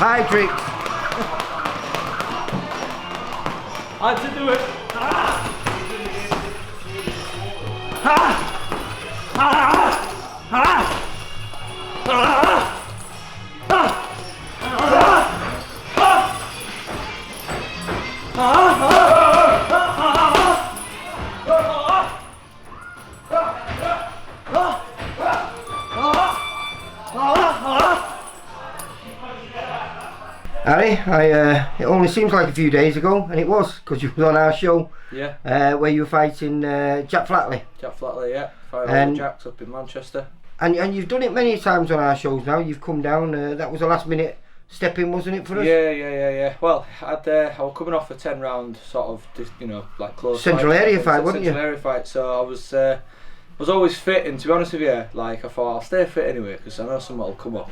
Hi, Trix. I had to do it. Harry, it only seems like a few days ago, and it was, because you was on our show, where you were fighting Jack Flatley. Jack Flatley, yeah. Fighting And- Jacks up in Manchester. And you've done it many times on our shows now. You've come down. That was a last minute step in, wasn't it, for us? Yeah. Well, I was coming off a 10-round sort of, like close Central area fight, wasn't you? Central area fight. So I was always fit, and to be honest with you, like I thought I'll stay fit anyway because I know something will come up.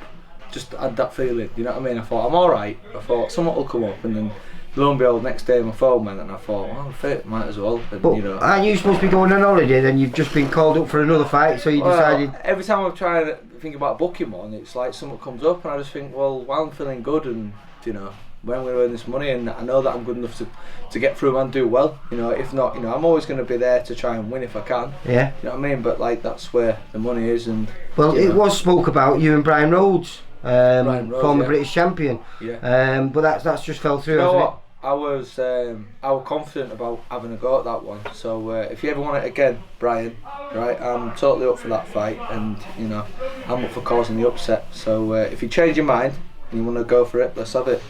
Just had that feeling, you know what I mean? I thought I'm all right. I thought something will come up, and then lo and behold, next day my phone went, and I thought, well, I'm fit, might as well. And, But aren't you supposed to be going on holiday? Then you've just been called up for another fight, so you decided. Every time I'm trying to think about booking one, it's like something comes up, and I just think, well, while I'm feeling good, and when I'm going to earn this money, and I know that I'm good enough to get through and do well. If not, I'm always going to be there to try and win if I can. Yeah. You know what I mean? But like that's where the money is, and. Well, it was spoke about you and Brian Rhodes, former British champion. Yeah. But that's just fell through, You know hasn't what? I was confident about having a go at that one. So if you ever want it again, Brian, right? I'm totally up for that fight, and I'm up for causing the upset. So if you change your mind and you want to go for it, let's have it.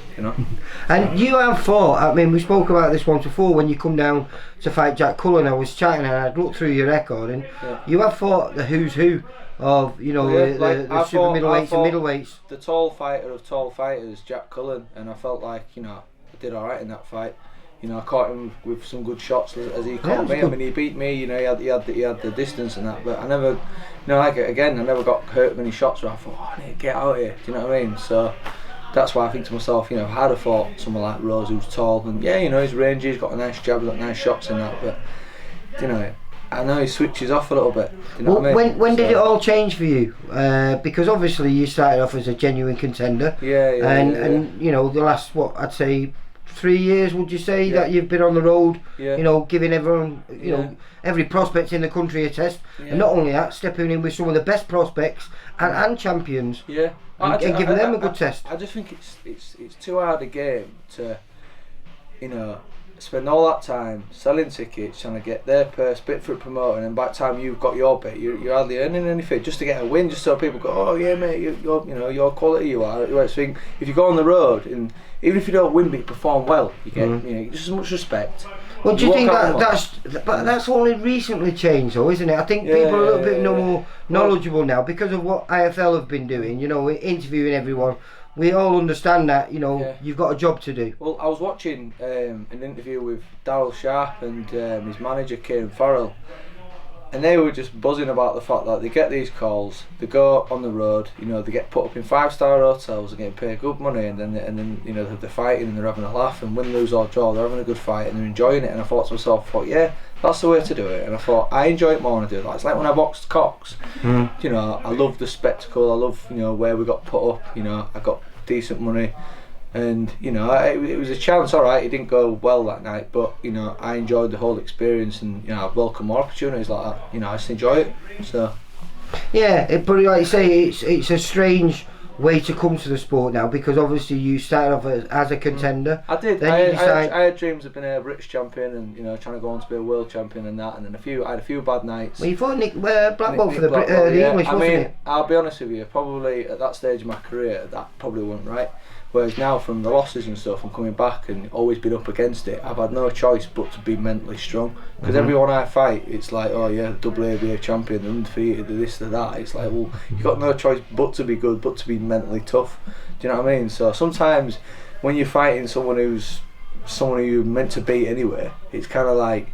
And you have fought. I mean, we spoke about this once before when you come down to fight Jack Cullen. I was chatting and I'd looked through your record, and you have fought the who's who of the super middleweights and middleweights. The tall fighter of tall fighters, Jack Cullen, and I felt like I did all right in that fight. I caught him with some good shots as he caught me. I mean, he beat me. He had the distance and that, but I never, I never got hurt many shots where I thought, oh, I need to get out here. Do you know what I mean? So that's why I think to myself, if I'd have fought someone like Rose who's tall and he's rangy, he's got a nice jab, he's got nice shots and that, but I know he switches off a little bit. Do you know what I mean? When did it all change for you? Because obviously you started off as a genuine contender. And the last I'd say 3 years, would you say that you've been on the road? Giving everyone, every prospect in the country a test, and not only that, stepping in with some of the best prospects and champions. Yeah. And giving them a good test. I just think it's too hard a game to, spend all that time selling tickets, trying to get their purse, bit for promoting, and by the time you've got your bit, you're hardly earning anything just to get a win, just so people go, oh yeah mate, you're quality you are. I think if you go on the road and even if you don't win but you perform well, you get just as much respect. Well, do you think that's only recently changed though, isn't it? I think people are a little bit more knowledgeable now because of what IFL have been doing, interviewing everyone. We all understand that, you've got a job to do. Well, I was watching an interview with Darryl Sharp and his manager, Kieran Farrell, and they were just buzzing about the fact that they get these calls, they go on the road, they get put up in 5-star hotels, they're getting paid good money, and then they're fighting and they're having a laugh, and win, lose or draw, they're having a good fight and they're enjoying it. And I thought to myself, that's the way to do it. And I thought, I enjoy it more when I do that. It's like when I boxed Cox, I love the spectacle, I love where we got put up, I got decent money, and it was a chance. All right, it didn't go well that night, but I enjoyed the whole experience, and I welcome more opportunities like that. I just enjoy it. So but like you say, it's a strange way to come to the sport now, because obviously you started off as a contender. I did. Then I had dreams of being a British champion and trying to go on to be a world champion and that, and then I had a few bad nights. Well, you fought Nick Blackwell for the English, wasn't it? I'll be honest with you, probably at that stage of my career that probably wasn't right. Whereas now, from the losses and stuff and coming back and always been up against it, I've had no choice but to be mentally strong. Because everyone I fight, it's like, oh yeah, double ABA champion, undefeated, this, that. It's like, well, you've got no choice but to be good, but to be mentally tough. Do you know what I mean? So sometimes when you're fighting someone who you're meant to beat anyway, it's kind of like,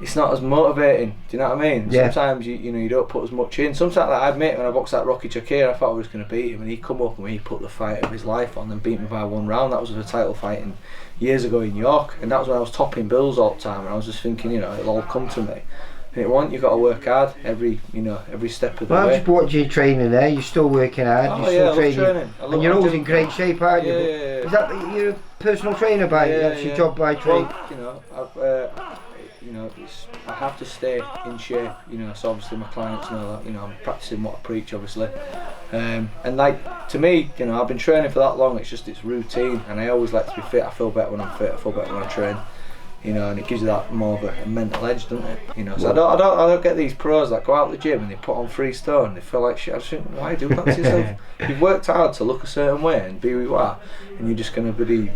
it's not as motivating. Do you know what I mean? Yeah. Sometimes you don't put as much in. Sometimes, like I admit, when I boxed that Rocky Chakir, I thought I was going to beat him, and he come up and he put the fight of his life on and beat me by 1 round. That was a title fight years ago in York, and that was when I was topping bills all the time, and I was just thinking, it'll all come to me. you've got to work hard every step of the way. Well, I just watch you training there. You're still working hard. Oh, you're still I love training. And you're always in great shape, aren't you? Yeah. Is that you're a personal trainer by? That's your job by trade. Well, I have to stay in shape. So obviously my clients know that. I'm practicing what I preach, obviously. And like to me, I've been training for that long. It's routine, and I always like to be fit. I feel better when I'm fit. I feel better when I train. And it gives you that more of a mental edge, doesn't it? So I don't get these pros that go out to the gym and they put on 3 stone. They feel like shit. I just think, why do that to yourself? You've worked hard to look a certain way and be who you are, and you're just gonna be,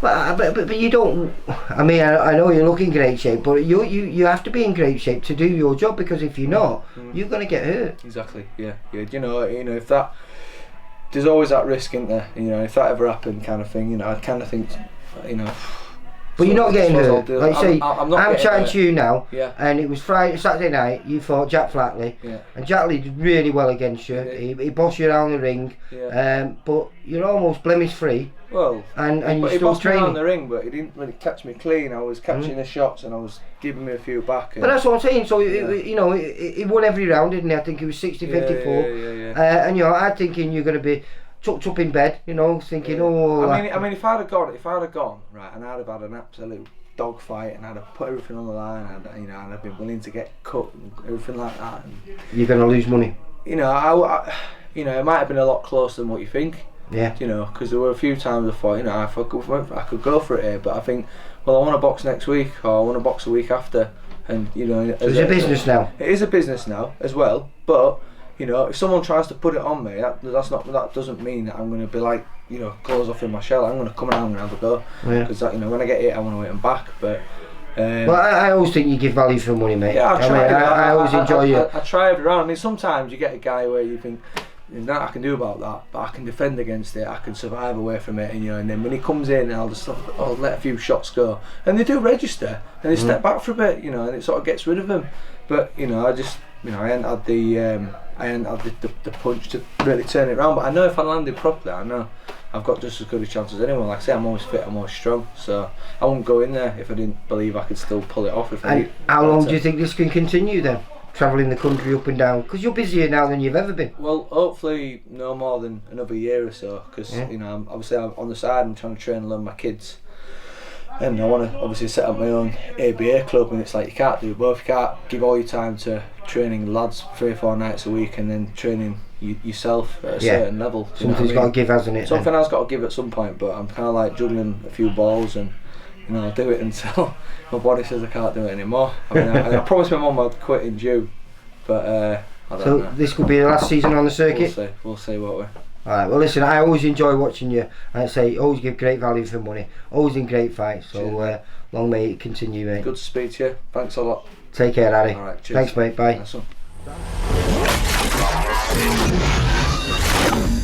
But you don't. I mean, I know you look in great shape, but you have to be in great shape to do your job, because if you're not, you're gonna get hurt. Exactly. Yeah. If that, there's always that risk, isn't there? If that ever happened, kind of thing. I kind of think, But you're not getting hurt. Like you say, I'm chatting to you now, yeah. And it was Saturday night. You fought Jack Flatley, yeah. And Jack Lee did really well against you. He bossed you around the ring, but you're almost blemish free. Well, and you're he still bossed me training. around the ring, but he didn't really catch me clean. I was catching the shots, and I was giving me a few back. But that's what I'm saying. So he won every round, didn't he? I think it was 60-54. And I'm thinking you're going to be tucked up in bed, thinking, I mean, if I'd have gone, right, and I'd have had an absolute dog fight, and I'd have put everything on the line, and I'd been willing to get cut and everything like that. And, you're going to lose money. It might have been a lot closer than what you think. Yeah. Because there were a few times I thought, if I could go for it here, but I think, well, I want to box next week, or I want to box a week after, and it's a business now. It is a business now as well, but. If someone tries to put it on me, that doesn't mean that I'm going to be like, close off in my shell. I'm going to come out and have a go. Because when I get hit, I want to hit them back. But well, I always think you give value for money, mate. Yeah, I always enjoy you. I try every round. I mean, sometimes you get a guy where you think, there's nothing I can do about that, but I can defend against it. I can survive away from it, and then when he comes in, I'll let a few shots go, and they do register, and they step back for a bit, and it sort of gets rid of them. But I hadn't had the punch to really turn it around. But I know if I landed properly, I know I've got just as good a chance as anyone. Like I say, I'm always fit, I'm always strong, so I wouldn't go in there if I didn't believe I could still pull it off. How long do you think this can continue then? Travelling the country up and down, because you're busier now than you've ever been. Well, hopefully no more than another year or so, because I'm on the side. I'm trying to train and learn my kids, and I want to obviously set up my own ABA club. And it's like, you can't do both. You can't give all your time to training lads 3 or 4 nights a week and then training yourself at a certain level. Something's got to give, hasn't it? Something else got to give at some point. But I'm kind of like juggling a few balls, and I'll do it until my body says I can't do it anymore. I mean, I promised my mum I'd quit in June, but I don't know. This could be the last season on the circuit? We'll see what we're... Alright, well listen, I always enjoy watching you. I say, always give great value for money. Always in great fights, so long may it continue, mate. Good to speak to you. Thanks a lot. Take care, Harry. Alright, cheers. Thanks, mate. Bye. Nice one.